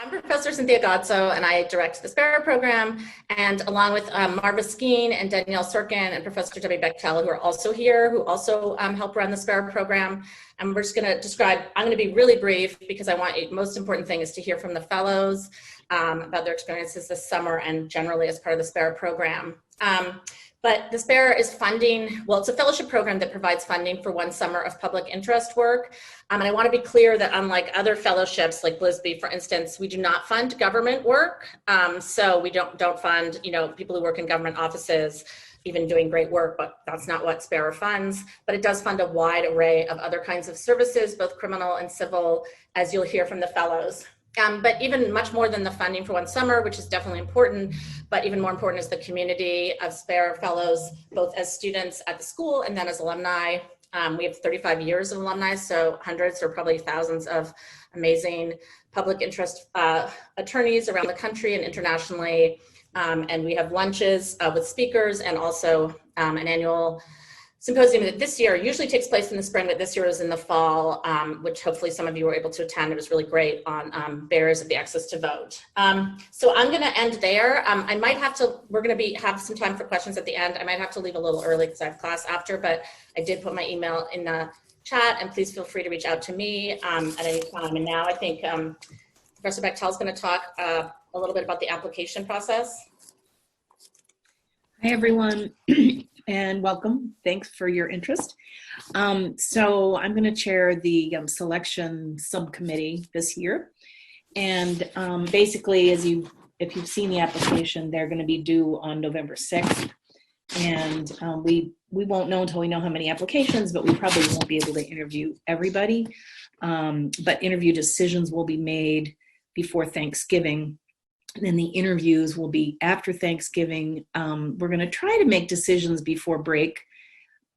I'm Professor Cynthia Godsoe, and I direct the Sparrow program. And along with Marva Skeen and Danielle Sorken and Professor Debra Bechtel, who are also here, who also help run the Sparrow program. And we're just going to describe, I'm going to be really brief because I want, most important thing is to hear from the fellows about their experiences this summer and generally as part of the Sparrow program. But the Sparrow is funding, well, it's a fellowship program that provides funding for one summer of public interest work. And I want to be clear that unlike other fellowships like Blisby, for instance, we do not fund government work. So we don't fund, people who work in government offices, even doing great work, but that's not what Sparrow funds. But it does fund a wide array of other kinds of services, both criminal and civil, as you'll hear from the fellows. But even much more than the funding for one summer, which is definitely important, but even more important is the community of Sparrow fellows, both as students at the school and then as alumni. We have 35 years of alumni, so hundreds or probably thousands of amazing public interest attorneys around the country and internationally. And we have lunches with speakers and also an annual symposium that this year usually takes place in the spring, but this year is in the fall, which hopefully some of you were able to attend. It was really great on barriers of the access to vote. So I'm going to end there. I might have to, we're going to have some time for questions at the end. I might have to leave a little early because I have class after, but I did put my email in the chat, and please feel free to reach out to me at any time. And now I think Professor Bechtel is going to talk a little bit about the application process. Hi, everyone. And welcome. Thanks for your interest. So I'm going to chair the selection subcommittee this year. And basically, if you've seen the application, they're going to be due on November 6th. And we won't know until we know how many applications, but we probably won't be able to interview everybody. But interview decisions will be made before Thanksgiving. And then the interviews will be after Thanksgiving. We're going to try to make decisions before break,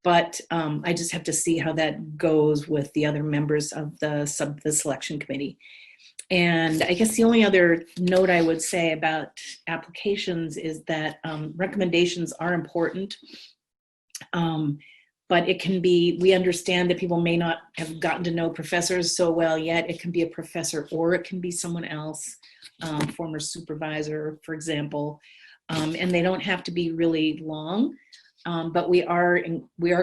but I just have to see how that goes with the other members of the selection committee. And I guess the only other note I would say about applications is that recommendations are important, but it can be, we understand that people may not have gotten to know professors so well yet. It can be a professor or it can be someone else. Former supervisor, for example, and they don't have to be really long, but we are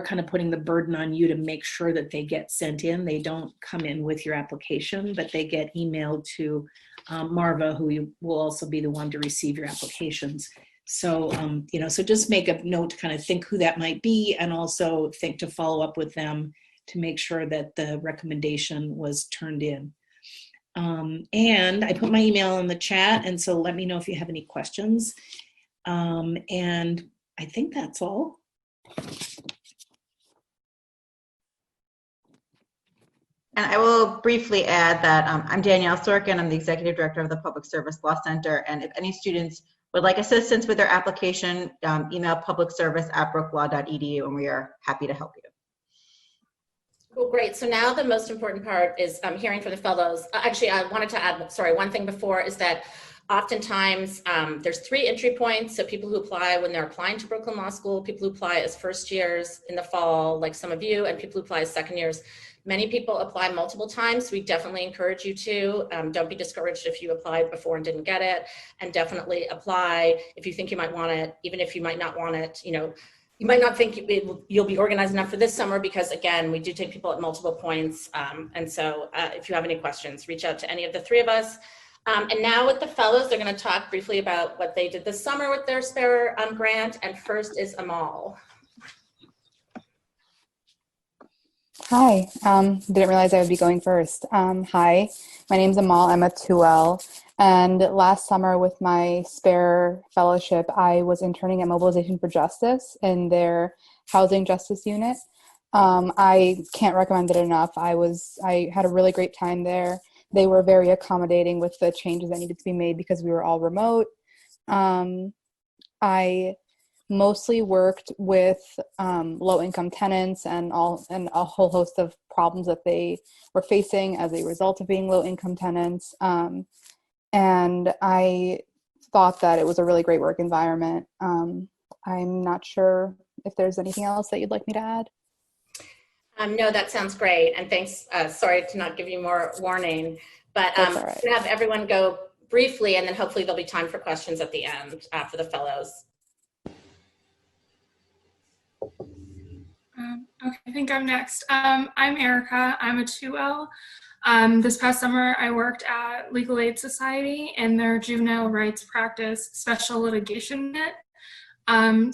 kind of putting the burden on you to make sure that they get sent in. They don't come in with your application, but they get emailed to Marva, who will also be the one to receive your applications. So, so just make a note to kind of think who that might be, and also think to follow up with them to make sure that the recommendation was turned in. And I put my email in the chat, and so let me know if you have any questions. And I think that's all. And I will briefly add that I'm Danielle Sorken. I'm the Executive Director of the Public Service Law Center. And if any students would like assistance with their application, email publicservice@brooklaw.edu, and we are happy to help you. Cool, great. So now the most important part is hearing from the fellows. Actually, I wanted to add, one thing before is that oftentimes there's 3 entry points. So people who apply when they're applying to Brooklyn Law School, people who apply as first years in the fall, like some of you, and people who apply as second years. Many people apply multiple times. We definitely encourage you to. Don't be discouraged if you applied before and didn't get it, and definitely apply if you think you might want it, even if you might not want it, you might not think you'll be organized enough for this summer because, again, we do take people at multiple points. And so if you have any questions, reach out to any of the 3 of us. And now with the fellows, they're going to talk briefly about what they did this summer with their Sparrow grant. And first is Amal. Hi, didn't realize I would be going first. Hi, my name's Amal. I'm a 2L. And last summer with my Spare Fellowship, I was interning at Mobilization for Justice in their Housing Justice Unit. I can't recommend it enough. I had a really great time there. They were very accommodating with the changes that needed to be made because we were all remote. I mostly worked with low-income tenants and a whole host of problems that they were facing as a result of being low-income tenants. And I thought that it was a really great work environment. I'm not sure if there's anything else that you'd like me to add. No, that sounds great. And thanks. Sorry to not give you more warning, but That's all right. to have everyone go briefly, and then hopefully there'll be time for questions at the end for the fellows. Okay, I think I'm next. I'm Erica. I'm a 2L. This past summer, I worked at Legal Aid Society in their juvenile rights practice special litigation unit.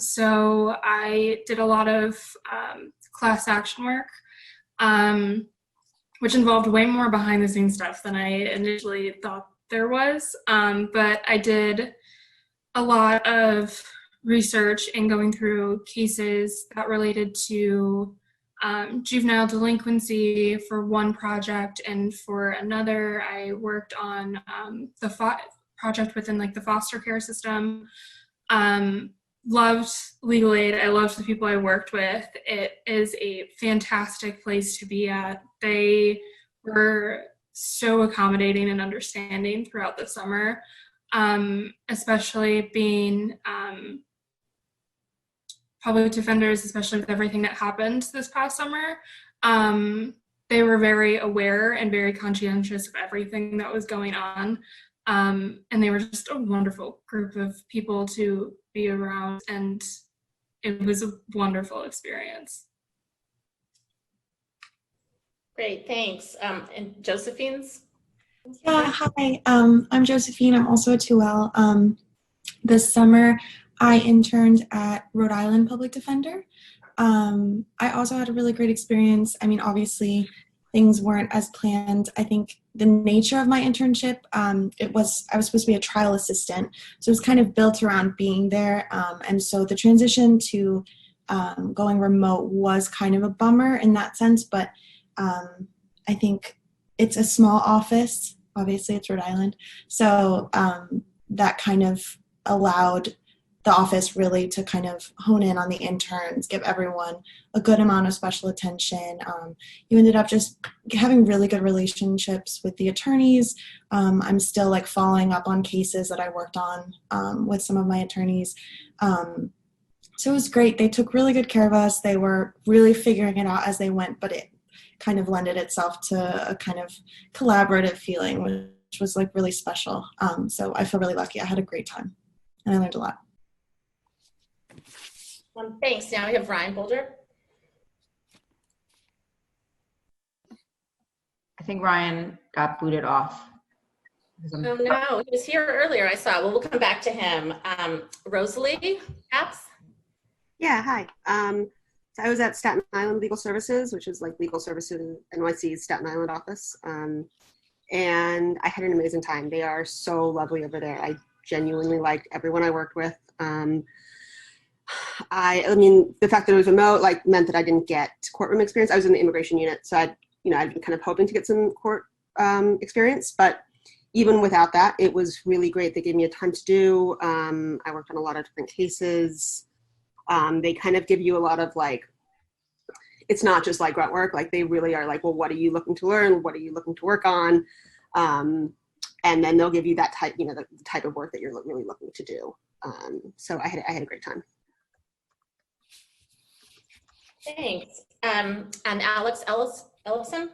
So I did a lot of class action work, which involved way more behind the scenes stuff than I initially thought there was. But I did a lot of research and going through cases that related to juvenile delinquency for one project, and for another I worked on the project within like the foster care system. Loved legal aid. I loved the people I worked with. It is a fantastic place to be at. They were so accommodating and understanding throughout the summer, especially being public defenders, especially with everything that happened this past summer. They were very aware and very conscientious of everything that was going on. And they were just a wonderful group of people to be around, and it was a wonderful experience. Great, thanks. And Josephine's? Yeah, hi. I'm Josephine. I'm also a 2L. This summer, I interned at Rhode Island Public Defender. I also had a really great experience. I mean, obviously, things weren't as planned. I think the nature of my internship, I was supposed to be a trial assistant, so it was kind of built around being there. And so the transition to going remote was kind of a bummer in that sense, but I think it's a small office. Obviously, it's Rhode Island. So that kind of allowed the office really to kind of hone in on the interns, give everyone a good amount of special attention. You ended up just having really good relationships with the attorneys. I'm still like following up on cases that I worked on with some of my attorneys. So it was great. They took really good care of us. They were really figuring it out as they went, but it kind of lended itself to a kind of collaborative feeling, which was like really special. So I feel really lucky. I had a great time and I learned a lot. Thanks. Now we have Ryan Boulder. I think Ryan got booted off. Oh no, he was here earlier, I saw. Well, we'll come back to him. Rosalie, perhaps? Yeah, hi. So I was at Staten Island Legal Services, which is like Legal Services NYC's Staten Island office. And I had an amazing time. They are so lovely over there. I genuinely liked everyone I worked with. I mean, the fact that it was remote like meant that I didn't get courtroom experience. I was in the immigration unit, so I'd been kind of hoping to get some court experience, but even without that, it was really great. They gave me a ton to do. I worked on a lot of different cases. They kind of give you a lot of like, it's not just like grunt work. Like they really are like, well, what are you looking to learn? What are you looking to work on? And then they'll give you that type, the type of work that you're really looking to do. So I had a great time. Thanks. And Alex Ellison?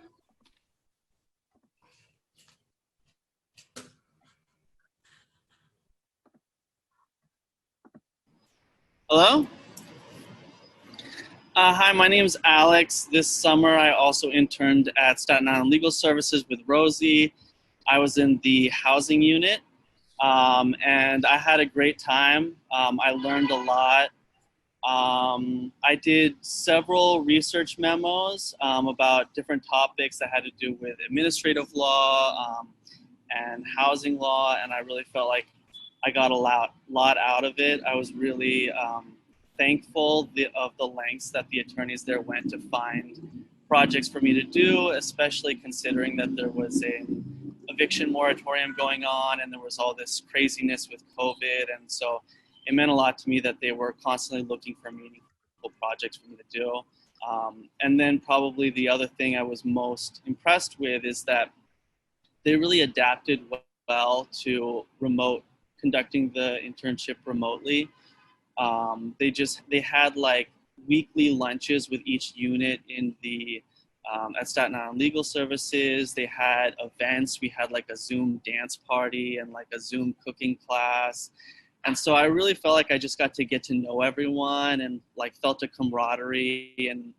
Hello? Hi, my name is Alex. This summer, I also interned at Staten Island Legal Services with Rosie. I was in the housing unit, and I had a great time. I learned a lot. I did several research memos about different topics that had to do with administrative law and housing law, and I really felt like I got a lot out of it. I was really thankful of the lengths that the attorneys there went to find projects for me to do, especially considering that there was an eviction moratorium going on and there was all this craziness with COVID. And so it meant a lot to me that they were constantly looking for meaningful projects for me to do. And then probably the other thing I was most impressed with is that they really adapted well to conducting the internship remotely. They had like weekly lunches with each unit in the at Staten Island Legal Services. They had events. We had like a Zoom dance party and like a Zoom cooking class. And so I really felt like I just got to get to know everyone and like felt a camaraderie and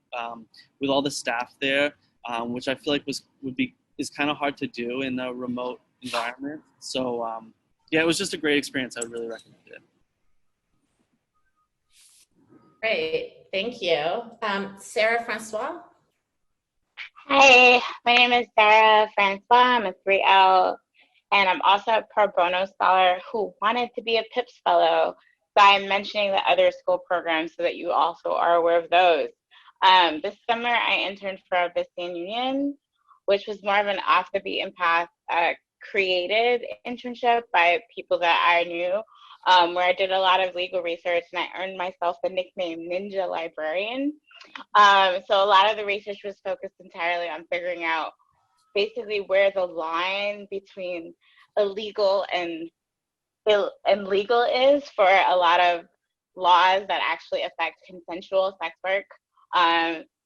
with all the staff there, which I feel like is kind of hard to do in a remote environment. So yeah, it was just a great experience. I would really recommend it. Great, thank you. Sarah Francois? Hi, my name is Sarah Francois. I'm a 3L, and I'm also a pro bono scholar who wanted to be a PIPS fellow. So I'm mentioning the other school programs so that you also are aware of those. This summer, I interned for a Biscayne Union, which was more of an off the beaten path created internship by people that I knew, where I did a lot of legal research and I earned myself the nickname Ninja Librarian. So a lot of the research was focused entirely on figuring out basically where the line between illegal and legal is for a lot of laws that actually affect consensual sex work,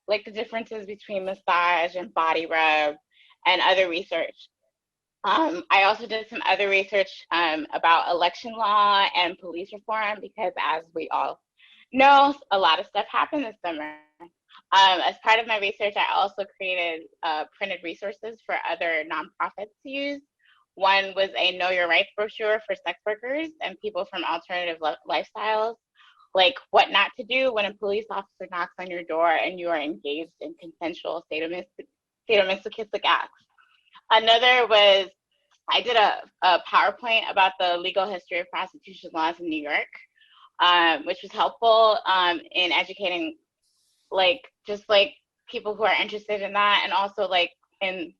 like the differences between massage and body rub and other research. I also did some other research about election law and police reform because, as we all know, a lot of stuff happened this summer. As part of my research, I also created printed resources for other nonprofits to use. One was a Know Your Rights brochure for sex workers and people from alternative lifestyles, like what not to do when a police officer knocks on your door and you are engaged in consensual sadomasochistic acts. Another was I did a PowerPoint about the legal history of prostitution laws in New York, which was helpful in educating just people who are interested in that, and also in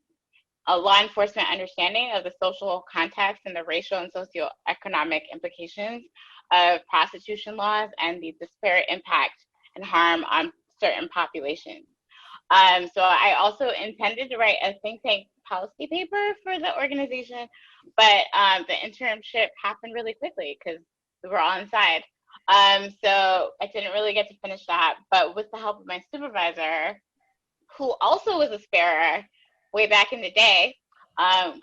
a law enforcement understanding of the social context and the racial and socioeconomic implications of prostitution laws and the disparate impact and harm on certain populations. So I also intended to write a think tank policy paper for the organization, but the internship happened really quickly because we were all inside. So I didn't really get to finish that, but with the help of my supervisor, who also was a sparer way back in the day,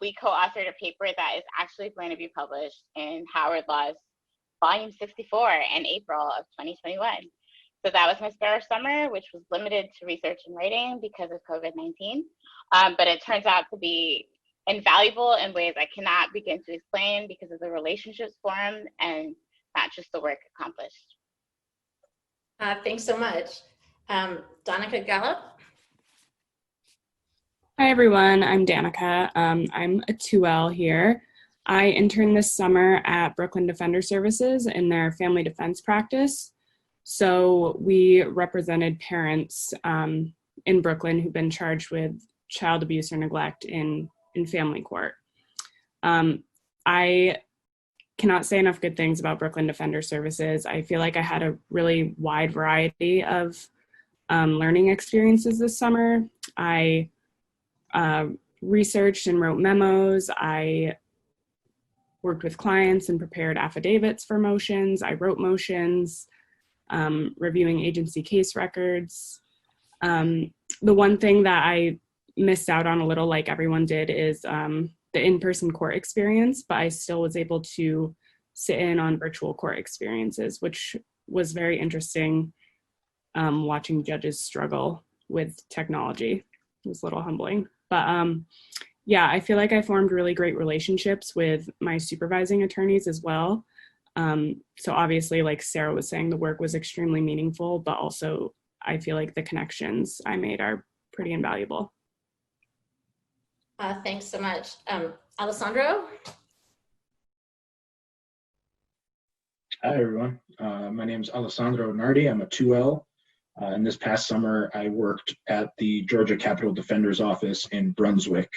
we co-authored a paper that is actually going to be published in Howard Law's Volume 64 in April of 2021. So that was my spare summer, which was limited to research and writing because of COVID-19. But it turns out to be invaluable in ways I cannot begin to explain because of the relationships formed and not just the work accomplished. Thanks so much. Danica Gallup? Hi everyone, I'm Danica. I'm a 2L here. I interned this summer at Brooklyn Defender Services in their family defense practice. So we represented parents in Brooklyn who've been charged with child abuse or neglect in family court. I cannot say enough good things about Brooklyn Defender Services. I feel like I had a really wide variety of learning experiences this summer. I researched and wrote memos. I worked with clients and prepared affidavits for motions. I wrote motions, reviewing agency case records. The one thing that I missed out on a little, like everyone did, is the in-person court experience, but I still was able to sit in on virtual court experiences, which was very interesting, watching judges struggle with technology. It was a little humbling. But yeah, I feel like I formed really great relationships with my supervising attorneys as well. So obviously, like Sarah was saying, the work was extremely meaningful, but also I feel like the connections I made are pretty invaluable. Thanks so much. Alessandro? Hi, everyone. My name is Alessandro Nardi. I'm a 2L. And this past summer, I worked at the Georgia Capitol Defender's Office in Brunswick,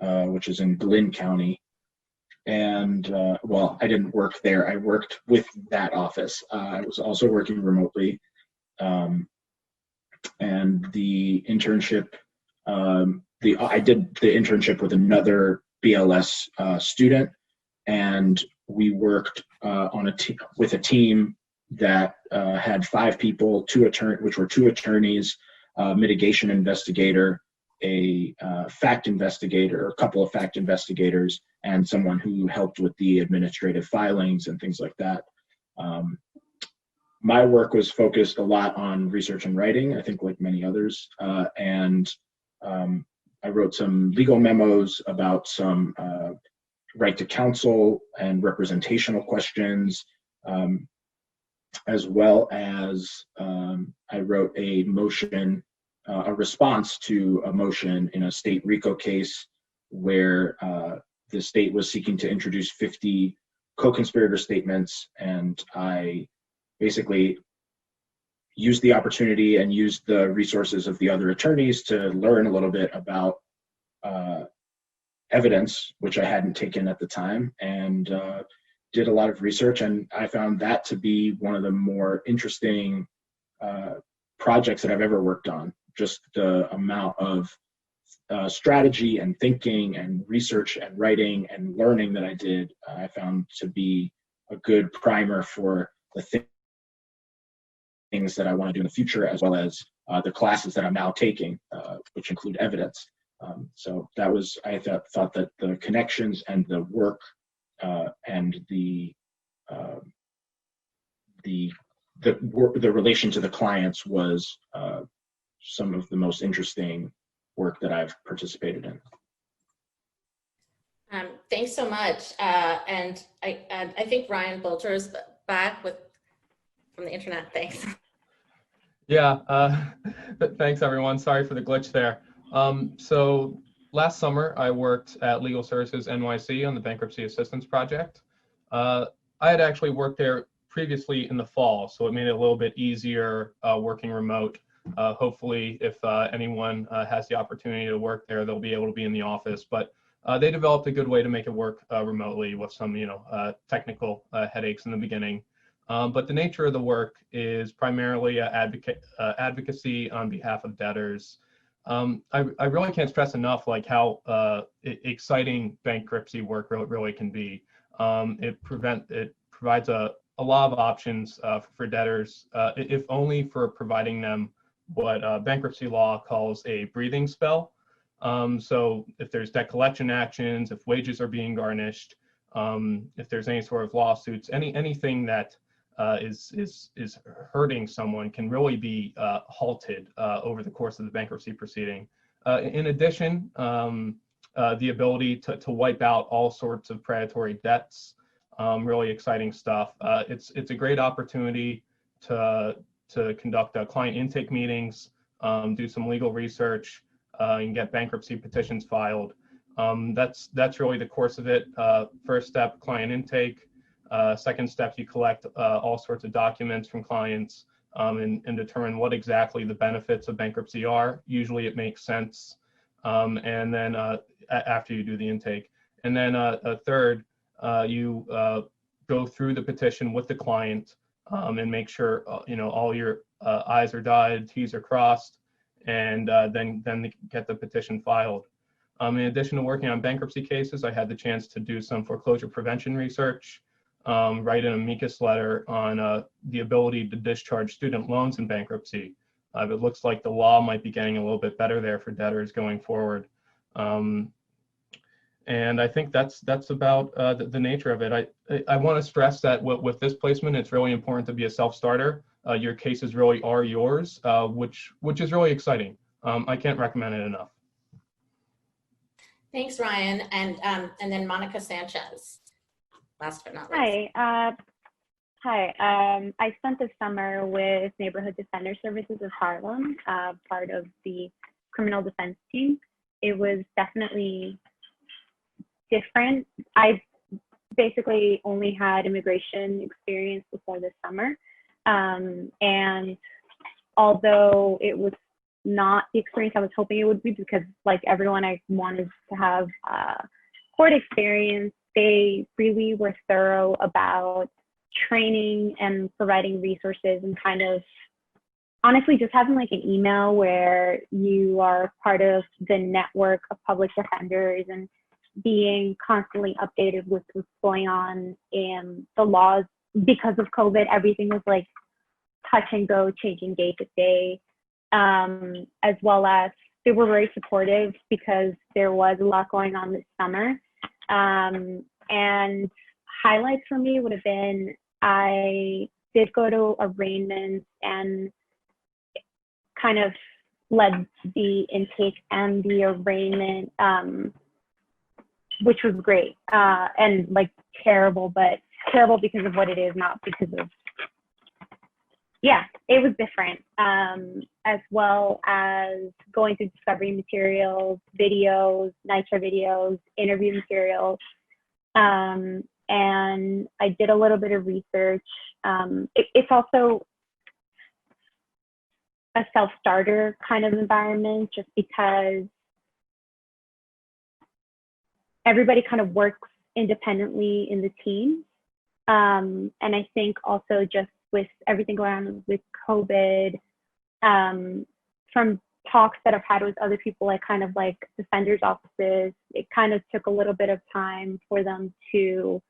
which is in Glynn County. And well, I didn't work there. I worked with that office. I was also working remotely. And the internship, I did the internship with another BLS student, and we worked with a team that had 5 people, which were 2 attorneys, mitigation investigator, a fact investigator, or a couple of fact investigators, and someone who helped with the administrative filings and things like that. My work was focused a lot on research and writing, I think like many others, and I wrote some legal memos about some right to counsel and representational questions, as well as I wrote a motion, a response to a motion in a state RICO case where the state was seeking to introduce 50 co-conspirator statements, and I basically used the opportunity and used the resources of the other attorneys to learn a little bit about evidence, which I hadn't taken at the time, and did a lot of research, and I found that to be one of the more interesting projects that I've ever worked on. Just the amount of strategy and thinking and research and writing and learning that I did, I found to be a good primer for the things that I want to do in the future, as well as the classes that I'm now taking, which include evidence. So that was, I thought that the connections and the work and the relation to the clients was some of the most interesting work that I've participated in. Thanks so much. And I think Ryan Bolger is back from the internet. Thanks. Yeah, thanks everyone. Sorry for the glitch there. So last summer I worked at Legal Services NYC on the Bankruptcy Assistance Project. I had actually worked there previously in the fall, so it made it a little bit easier working remote. Hopefully if anyone has the opportunity to work there, they'll be able to be in the office, but they developed a good way to make it work remotely with some, technical headaches in the beginning. But the nature of the work is primarily advocacy on behalf of debtors. I really can't stress enough like how exciting bankruptcy work really can be. It provides a lot of options for debtors, if only for providing them what bankruptcy law calls a breathing spell. So if there's debt collection actions, if wages are being garnished, if there's any sort of lawsuits, anything that is hurting someone can really be halted over the course of the bankruptcy proceeding. In addition, the ability to wipe out all sorts of predatory debts, really exciting stuff. It's a great opportunity to conduct client intake meetings, do some legal research, and get bankruptcy petitions filed. That's really the course of it. First step, client intake. Second step, you collect all sorts of documents from clients and determine what exactly the benefits of bankruptcy are. Usually it makes sense. And then after you do the intake. And then third, you go through the petition with the client and make sure all your I's are dotted, T's are crossed, and then get the petition filed. In addition to working on bankruptcy cases, I had the chance to do some foreclosure prevention research, write an amicus letter on the ability to discharge student loans in bankruptcy. It looks like the law might be getting a little bit better there for debtors going forward. And I think that's about the nature of it. I want to stress that with this placement, it's really important to be a self-starter. Your cases really are yours, which is really exciting. I can't recommend it enough. Thanks, Ryan. And then Monica Sanchez, last but not least. Hi. I spent the summer with Neighborhood Defender Services of Harlem, part of the criminal defense team. It was definitely different. I basically only had immigration experience before this summer. And although it was not the experience I was hoping it would be, because like everyone, I wanted to have court experience, they really were thorough about training and providing resources, and kind of honestly just having like an email where you are part of the network of public defenders and being constantly updated with what's going on in the laws. Because of COVID, everything was like touch and go, changing day to day, as well as they were very supportive because there was a lot going on this summer. And highlights for me would have been, I did go to arraignments and kind of led the intake and the arraignment, which was great, and like terrible, but terrible because of what it is, not because of, yeah, it was different, as well as going through discovery materials, videos, NITRA videos, interview materials, and I did a little bit of research. It's also a self-starter kind of environment, just because everybody kind of works independently in the team. And I think also just with everything going on with COVID, from talks that I've had with other people, like kind of like defenders' offices, it kind of took a little bit of time for them to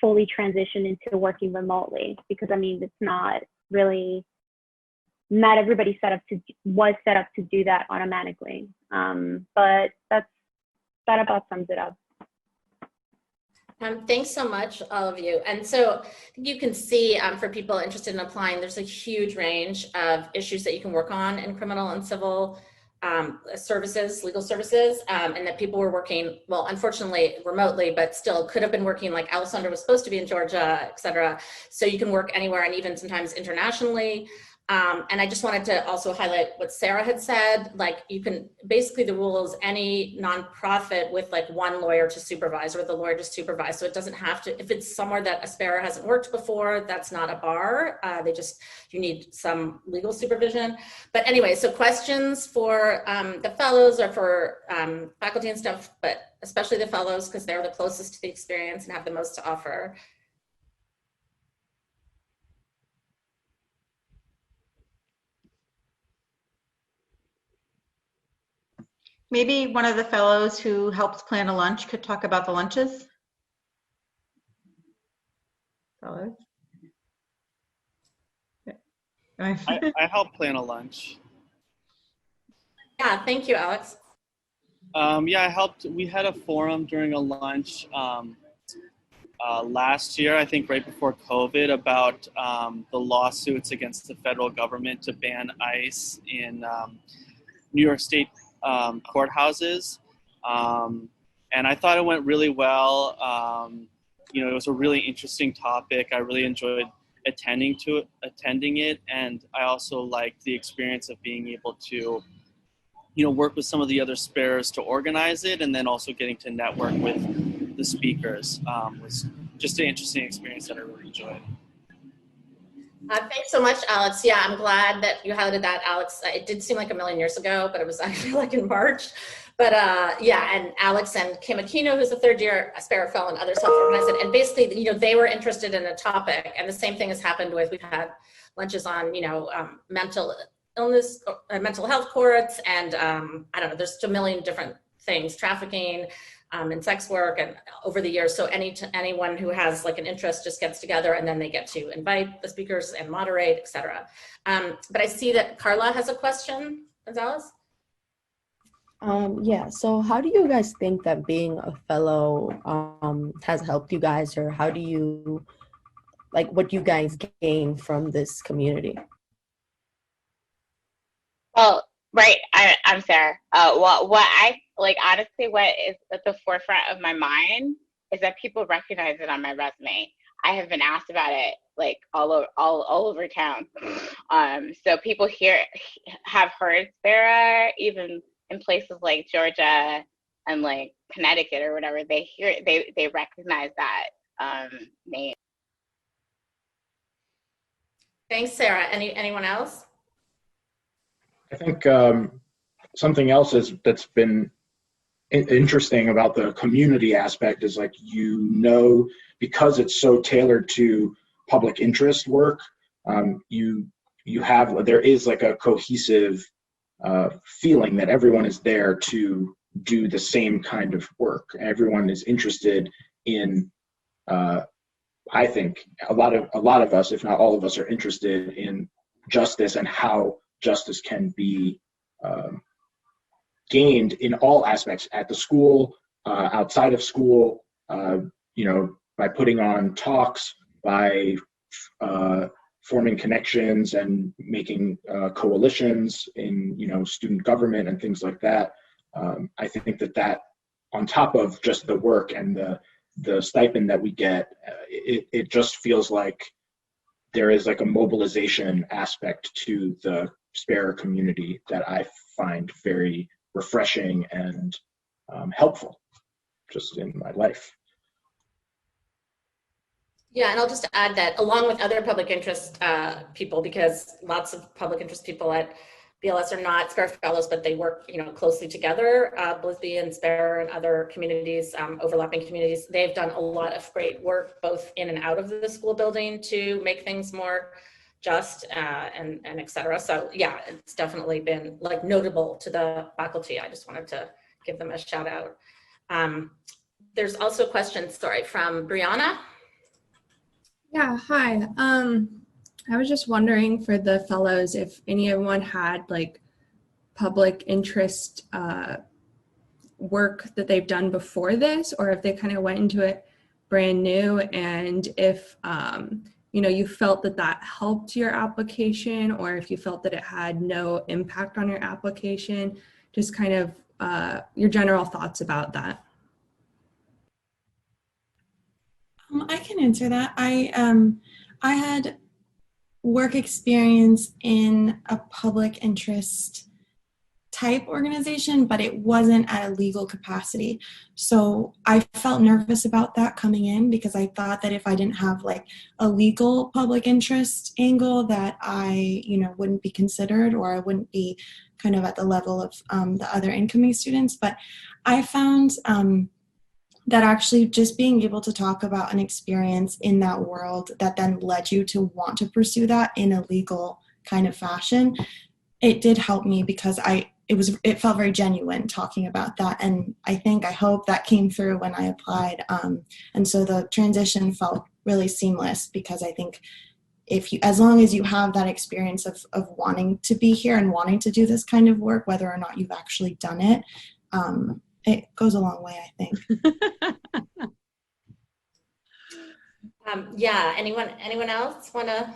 fully transition into working remotely, because I mean, it's not really, not everybody was set up to do that automatically. But that about sums it up. Thanks so much, all of you. And so you can see, for people interested in applying, there's a huge range of issues that you can work on in criminal and civil services, legal services, and that people were working, well, unfortunately remotely, but still could have been working, like Alessandro was supposed to be in Georgia, et cetera. So you can work anywhere and even sometimes internationally. And I just wanted to also highlight what Sarah had said, like you can, basically the rule is any nonprofit with like one lawyer to supervise, or the lawyer to supervise. So it doesn't have to, if it's somewhere that a sparer hasn't worked before, that's not a bar. You need some legal supervision. But anyway, so questions for the fellows or for faculty and stuff, but especially the fellows, because they're the closest to the experience and have the most to offer. Maybe one of the fellows who helps plan a lunch could talk about the lunches. Fellows? I help plan a lunch. Yeah, thank you, Alex. Yeah, I helped. We had a forum during a lunch last year, I think right before COVID, about the lawsuits against the federal government to ban ICE in New York State courthouses. And I thought it went really well. It was a really interesting topic. I really enjoyed attending it. And I also liked the experience of being able to, work with some of the other sparers to organize it, and then also getting to network with the speakers was just an interesting experience that I really enjoyed. Thanks so much, Alex. Yeah, I'm glad that you highlighted that, Alex. It did seem like a million years ago, but it was actually like in March. But yeah, and Alex and Kim Aquino, who's a third-year Sparrow Fellow, and others helped organize it. And basically, they were interested in a topic, and the same thing has happened with, we've had lunches on, mental illness, mental health courts, and I don't know, there's just a million different things, trafficking, and sex work, and over the years. So anyone who has like an interest just gets together, and then they get to invite the speakers and moderate, etc. But I see that Carla has a question. Gonzalez? Yeah, so how do you guys think that being a fellow has helped you guys, or how do you, what do you guys gain from this community? Well, right, I'm Sarah. What I honestly, what is at the forefront of my mind is that people recognize it on my resume. I have been asked about it all over town. So people here have heard Sarah, even in places like Georgia and like Connecticut or whatever. They hear it, they recognize that name. Thanks, Sarah. Anyone else? I think something else that's been interesting about the community aspect is because it's so tailored to public interest work, there is like a cohesive feeling that everyone is there to do the same kind of work. Everyone is interested in, I think a lot of us, if not all of us, are interested in justice and how justice can be gained in all aspects at the school, outside of school, by putting on talks, by forming connections and making coalitions in, student government and things like that. I think that on top of just the work and the stipend that we get, it just feels like there is like a mobilization aspect to the spare community that I find very refreshing and helpful just in my life. Yeah, and I'll just add that along with other public interest people, because lots of public interest people at BLS are not SPARE fellows, but they work, closely together. Blisby and SPARE and other communities, overlapping communities, they've done a lot of great work both in and out of the school building to make things more just and et cetera. So yeah, it's definitely been like notable to the faculty. I just wanted to give them a shout out. There's also a question, from Brianna. Yeah, hi. I was just wondering for the fellows if anyone had like public interest work that they've done before this, or if they kind of went into it brand new, and if you felt that helped your application, or if you felt that it had no impact on your application, just kind of your general thoughts about that. I can answer that. I had work experience in a public interest type organization, but it wasn't at a legal capacity. So I felt nervous about that coming in because I thought that if I didn't have like a legal public interest angle that I, wouldn't be considered, or I wouldn't be kind of at the level of the other incoming students. But I found that actually just being able to talk about an experience in that world that then led you to want to pursue that in a legal kind of fashion, it did help me because it felt very genuine talking about that. And I hope that came through when I applied. And so the transition felt really seamless because I think as long as you have that experience of wanting to be here and wanting to do this kind of work, whether or not you've actually done it, it goes a long way, I think. Yeah, anyone else want to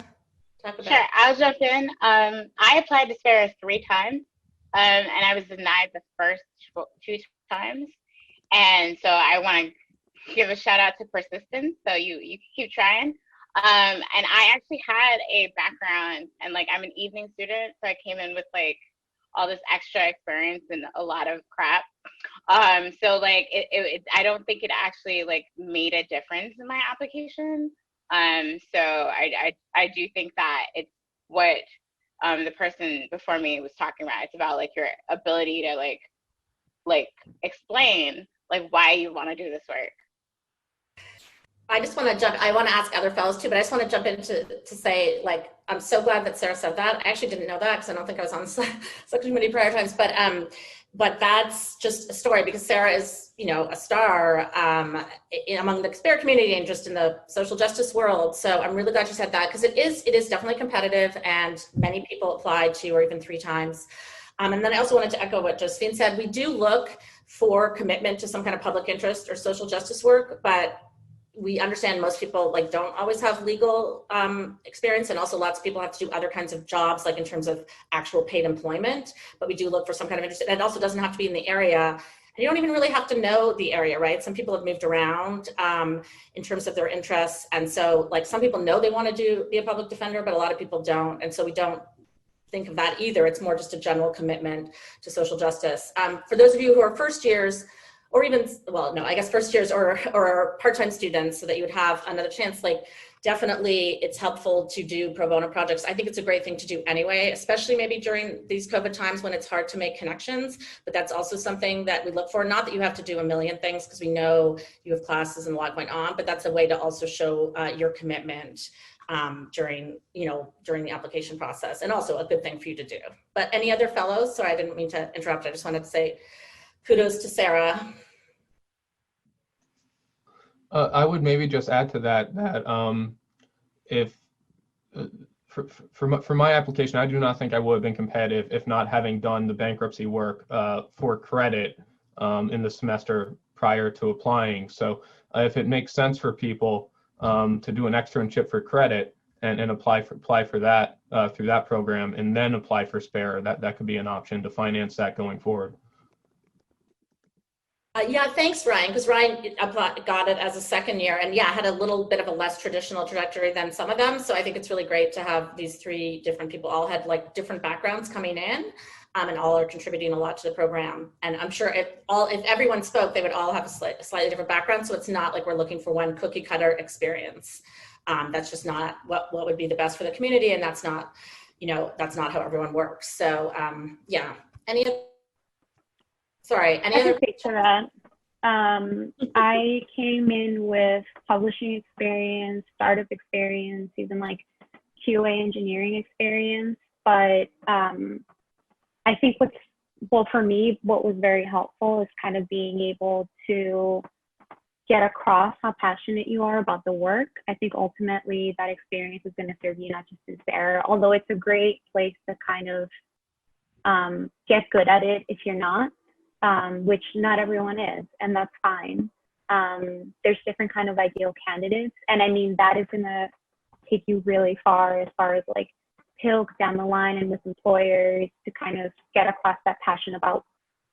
talk about? Sure, I'll jump in. I applied to SPARE 3 times, and I was denied the first 2 times. And so I want to give a shout out to persistence. So you keep trying. And I actually had a background, and like I'm an evening student, so I came in with like all this extra experience and a lot of crap. So like I don't think it actually like made a difference in my application. So I do think that it's what the person before me was talking about. It's about like your ability to like explain like why you want to do this work. I just want to I want to ask other fellows too, but I just want to jump in to say, like, I'm so glad that Sarah said that. I actually didn't know that because I don't think I was on the selection committee prior times, but that's just a story because Sarah is, a star among the SPARE community and just in the social justice world. So I'm really glad you said that because it is definitely competitive and many people apply 2 or even 3 times. And then I also wanted to echo what Josephine said. We do look for commitment to some kind of public interest or social justice work, but we understand most people like don't always have legal experience, and also lots of people have to do other kinds of jobs, like in terms of actual paid employment. But we do look for some kind of interest, and it also doesn't have to be in the area. And you don't even really have to know the area, right? Some people have moved around in terms of their interests, and so like some people know they want to be a public defender, but a lot of people don't, and so we don't think of that either. It's more just a general commitment to social justice. For those of you who are first years, or even, first years or part-time students, so that you would have another chance, like definitely it's helpful to do pro bono projects. I think it's a great thing to do anyway, especially maybe during these COVID times when it's hard to make connections, but that's also something that we look for. Not that you have to do a million things because we know you have classes and a lot going on, but that's a way to also show your commitment during the application process, and also a good thing for you to do. But any other fellows? Sorry, I didn't mean to interrupt. I just wanted to say kudos to Sarah. I would maybe just add to that if for my application, I do not think I would have been competitive if not having done the bankruptcy work for credit in the semester prior to applying. So if it makes sense for people to do an externship for credit and apply for that through that program and then apply for spare, that could be an option to finance that going forward. Yeah, thanks, Ryan, because Ryan got it as a second year and yeah, had a little bit of a less traditional trajectory than some of them. So I think it's really great to have these three different people, all had like different backgrounds coming in and all are contributing a lot to the program. And I'm sure if everyone spoke, they would all have a slightly different background. So it's not like we're looking for one cookie cutter experience. That's just not what would be the best for the community. And that's not, that's not how everyone works. So yeah, any other speak to that. I came in with publishing experience, startup experience, even like QA engineering experience. But I think for me, what was very helpful is kind of being able to get across how passionate you are about the work. I think ultimately that experience is going to serve you not just as there, although it's a great place to kind of get good at it if you're not. Which not everyone is, and that's fine. There's different kind of ideal candidates, and I mean that is gonna take you really far as like pills down the line and with employers to kind of get across that passion about,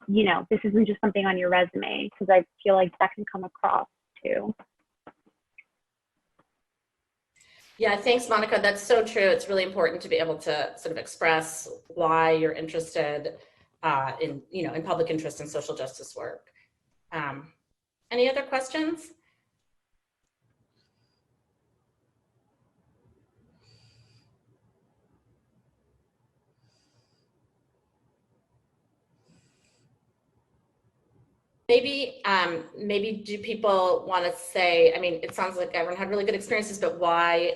this isn't just something on your resume, because I feel like that can come across too. Yeah, thanks, Monica. That's so true. It's really important to be able to sort of express why you're interested in public interest and social justice work. Any other questions? Maybe do people want to say, I mean, it sounds like everyone had really good experiences, but why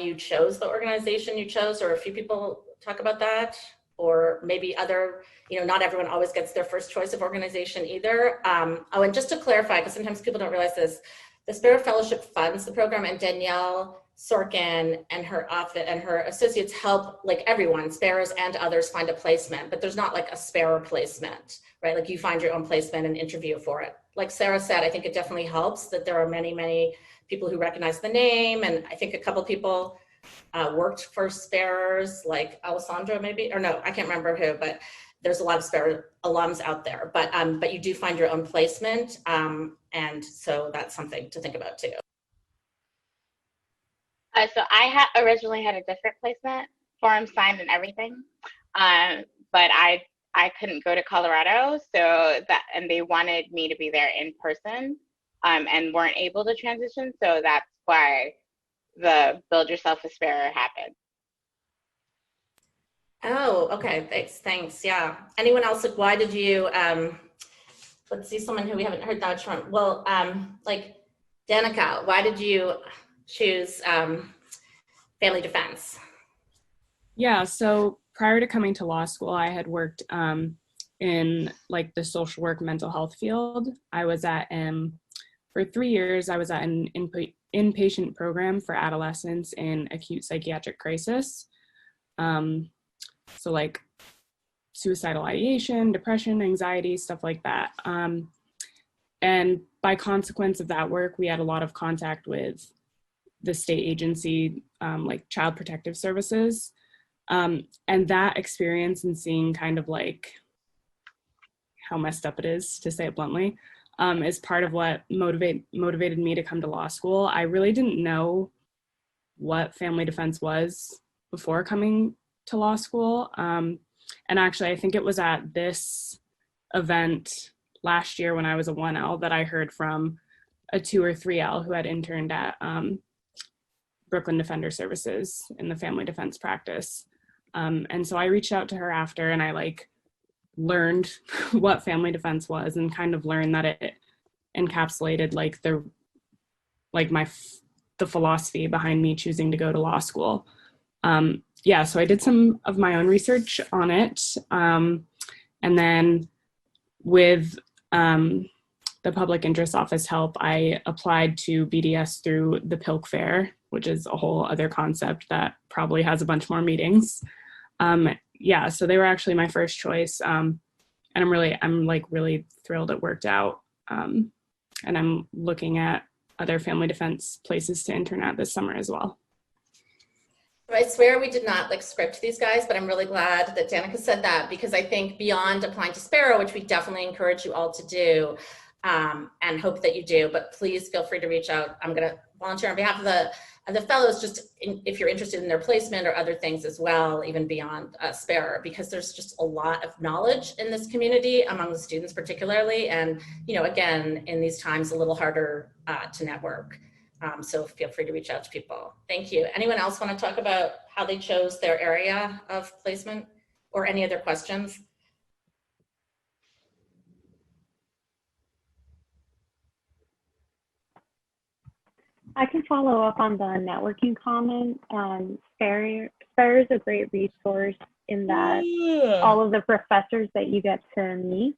you chose the organization you chose, or a few people talk about that? Or maybe other, not everyone always gets their first choice of organization either. Oh, and just to clarify, because sometimes people don't realize this, the Sparrow Fellowship funds the program, and Danielle Sorken and her office and her associates help like everyone, Sparrows and others, find a placement, but there's not like a Sparrow placement, right? Like you find your own placement and interview for it. Like Sarah said, I think it definitely helps that there are many, many people who recognize the name, and I think a couple people worked for Sparrows, like Alessandro maybe, or no, I can't remember who, but there's a lot of Sparrow alums out there, but you do find your own placement. And so that's something to think about too. So I originally had a different placement, form signed and everything, but I couldn't go to Colorado, and they wanted me to be there in person, and weren't able to transition, so that's why the Build Yourself a Sparrow happened. Oh, okay, thanks, yeah. Anyone else, like why did you, let's see, someone who we haven't heard that much from. Well, like Danica, why did you choose family defense? Yeah, so prior to coming to law school, I had worked in like the social work mental health field. I was at, for 3 years, I was at an inpatient program for adolescents in acute psychiatric crisis. So like suicidal ideation, depression, anxiety, stuff like that. And by consequence of that work, we had a lot of contact with the state agency, like Child Protective Services. And that experience and seeing kind of like how messed up it is, to say it bluntly, is part of what motivated me to come to law school. I really didn't know what family defense was before coming to law school. And actually, I think it was at this event last year when I was a 1L that I heard from a 2 or 3L who had interned at Brooklyn Defender Services in the family defense practice. And so I reached out to her after, and I like learned what family defense was, and kind of learned that it encapsulated like the philosophy behind me choosing to go to law school. Yeah, so I did some of my own research on it. And then with the public interest office help, I applied to BDS through the PILC Fair, which is a whole other concept that probably has a bunch more meetings. Yeah, so they were actually my first choice. And I'm really thrilled it worked out. And I'm looking at other family defense places to intern at this summer as well. I swear we did not script these guys, but I'm really glad that Danica said that, because I think beyond applying to Sparrow, which we definitely encourage you all to do, and hope that you do, but please feel free to reach out. I'm going to volunteer on behalf of the fellows, just if you're interested in their placement or other things as well, even beyond Sparrow, because there's just a lot of knowledge in this community among the students particularly, and again, in these times, a little harder to network. So feel free to reach out to people. Thank you. Anyone else want to talk about how they chose their area of placement or any other questions? I can follow up on the networking comment. Spare is a great resource in that all of the professors that you get to meet,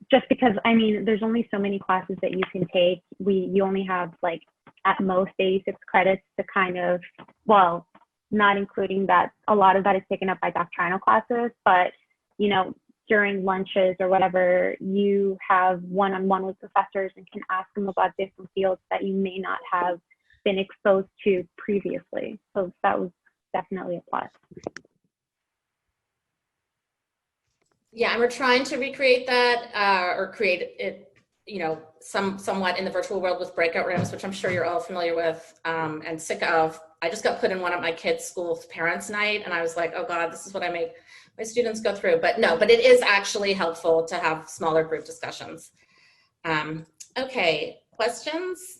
just because, I mean, there's only so many classes that you can take. You only have at most 86 credits to kind of, well, not including that, a lot of that is taken up by doctrinal classes, but during lunches or whatever, you have one-on-one with professors and can ask them about different fields that you may not have been exposed to previously. So that was definitely a plus. Yeah, and we're trying to recreate that or create it, somewhat in the virtual world with breakout rooms, which I'm sure you're all familiar with and sick of. I just got put in one of my kids' school's parents' night, and I was like, oh God, this is what I make my students go through. But it is actually helpful to have smaller group discussions. Okay, questions?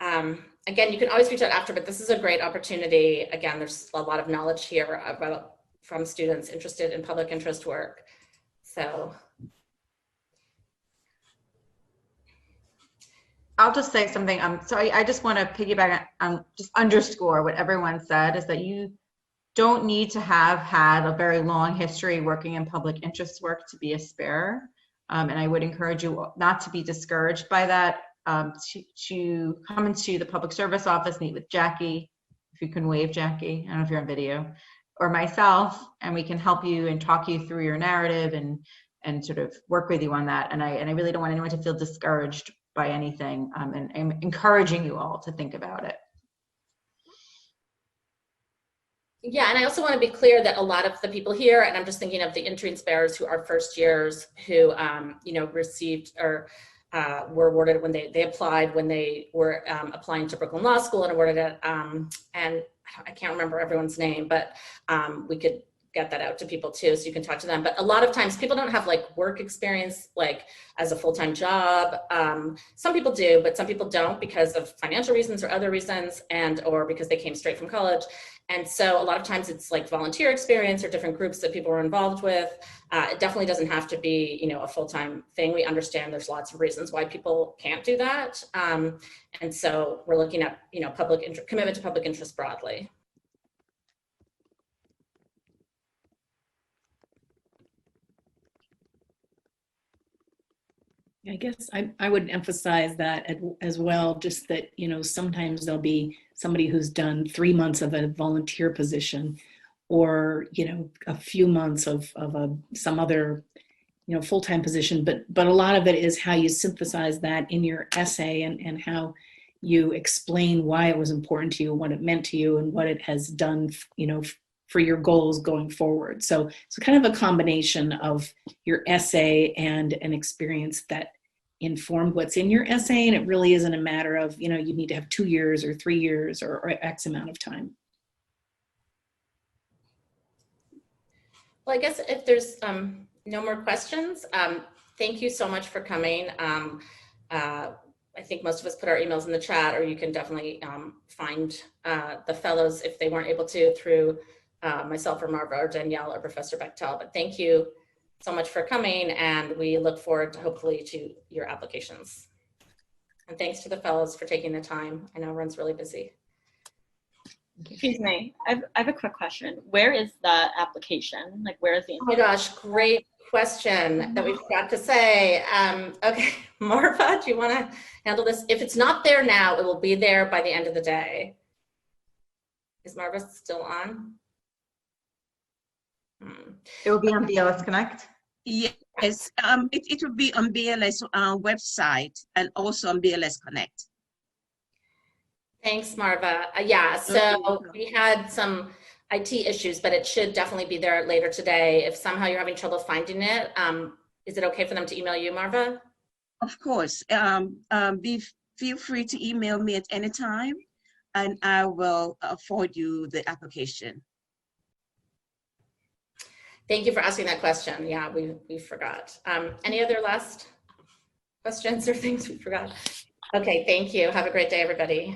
Again, you can always reach out after, but this is a great opportunity. Again, there's a lot of knowledge here from students interested in public interest work. So I'll just say something. So I just want to piggyback on, just underscore what everyone said, is that you don't need to have had a very long history working in public interest work to be a spare. And I would encourage you not to be discouraged by that, to come into the public service office, meet with Jackie, if you can wave Jackie, I don't know if you're on video, or myself, and we can help you and talk you through your narrative and sort of work with you on that. And I really don't want anyone to feel discouraged by anything, and I'm encouraging you all to think about it. Yeah, and I also want to be clear that a lot of the people here, and I'm just thinking of the intern spares who are first years who, received or were awarded when they applied when they were applying to Brooklyn Law School and awarded it. And I can't remember everyone's name, but we could get that out to people too, so you can talk to them. But a lot of times people don't have work experience as a full-time job. Some people do, but some people don't because of financial reasons or other reasons, or because they came straight from college. And so a lot of times it's volunteer experience or different groups that people are involved with. It definitely doesn't have to be, a full-time thing. We understand there's lots of reasons why people can't do that. And so we're looking at, commitment to public interest broadly. I guess I would emphasize that as well, just that, sometimes there'll be somebody who's done 3 months of a volunteer position or, a few months of some other, full-time position. But a lot of it is how you synthesize that in your essay and how you explain why it was important to you, what it meant to you, and what it has done, for your goals going forward. So kind of a combination of your essay and an experience that informed what's in your essay. And it really isn't a matter of, you need to have 2 years or 3 years or X amount of time. Well, I guess if there's no more questions, thank you so much for coming. I think most of us put our emails in the chat, or you can definitely find the fellows if they weren't able to through myself or Marva or Danielle or Professor Bechtel. But thank you so much for coming, and we look forward to hopefully to your applications. And thanks to the fellows for taking the time. I know everyone's really busy. Excuse me. I have a quick question. Where is the application? Like, where is the? Oh my gosh, great question that we forgot to say. Okay, Marva, do you want to handle this? If it's not there now, it will be there by the end of the day. Is Marva still on? It will be on BLS Connect. Yes, it will be on BLS website and also on BLS Connect. Thanks, Marva. Yeah, so we had some IT issues, but it should definitely be there later today. If somehow you're having trouble finding it, is it okay for them to email you, Marva? Of course. Feel free to email me at any time, and I will forward you the application. Thank you for asking that question. Yeah, we forgot. Any other last questions or things we forgot? Okay, thank you. Have a great day, everybody.